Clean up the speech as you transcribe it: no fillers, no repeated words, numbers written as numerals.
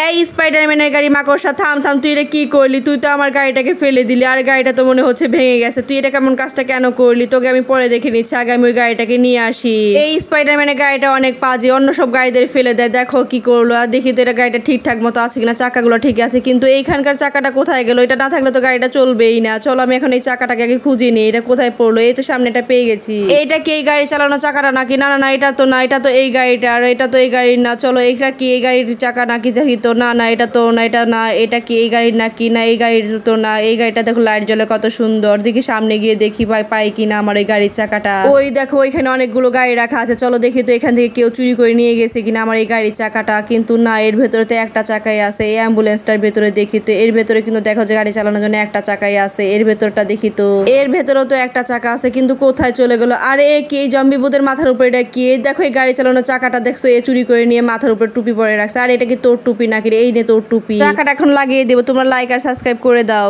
এই স্পাইডারম্যানের গাড়ি মাকড়সা, থাম থাম, তুই এটা কি করলি? তুই তো আমার গাড়িটাকে ফেলে দিলি, আর গাড়িটা তো মনে হচ্ছে ভেঙে গেছে। তুই এটা কেমন কাজটা কেন করলি? তোকে আমি পরে দেখে নিচ্ছি, আগে আমি ওই গাড়িটাকে নিয়ে আসি। এই স্পাইডারম্যানের গাড়িটা অনেক পাজি, অন্য সব গাড়িদের ফেলে দেয়। দেখো কি করলো। আর দেখি তো এটা গাড়িটা ঠিকঠাক মতো আছে কিনা, চাকাগুলো ঠিক আছে, কিন্তু এইখানকার চাকাটা কোথায় গেল? এটা না থাকলে তো গাড়িটা চলবেই না। চলো আমি এখন এই চাকাটাকে আগে খুঁজে নিই, এটা কোথায় পড়লো। এই তো সামনে এটা পেয়ে গেছি। এইটা কি এই গাড়ি চালানো চাকাটা নাকি? না না না, এটা তো না, এটা তো এই গাড়িটা, আর এটা তো এই গাড়ির না। চলো এটা কি এই গাড়ির চাকা নাকি দেখি তো। না না, এটা তো না, এটা না। এটা কি এই গাড়ির নাকি? না, এই গাড়ির তো না। এই গাড়িটা দেখো লাইট জ্বলে কত সুন্দর। দেখি সামনে গিয়ে দেখি পাই কিনা আমার এই গাড়ির চাকাটা। ওই দেখো ওইখানে অনেকগুলো গাড়ি রাখা আছে, চলো দেখি তো এখান থেকে কেউ চুরি করে নিয়ে গেছে কিনা আমার এই গাড়ির চাকাটা। কিন্তু না, এর ভেতরে তো একটা চাকাই আছে। এই অ্যাম্বুলেন্সটার ভেতরে দেখি তো, এর ভেতরে কিন্তু দেখো যে গাড়ি চালানোর জন্য একটা চাকাই আছে। এর ভেতরটা দেখি তো, এর ভেতরেও তো একটা চাকা আছে, কিন্তু কোথায় চলে গেল? আরে কি এই জম্বি বুদের মাথার উপরে এটা কি? দেখো এই গাড়ি চালানোর চাকাটা দেখছো, এ চুরি করে নিয়ে মাথার উপর টুপি পরে রাখছে। আর এটা কি তোর টুপি নাকি রে? এই নে তোর টুপি। চাকাটা এখন লাগিয়ে দেবো, তোমরা লাইক আর সাবস্ক্রাইব করে দাও।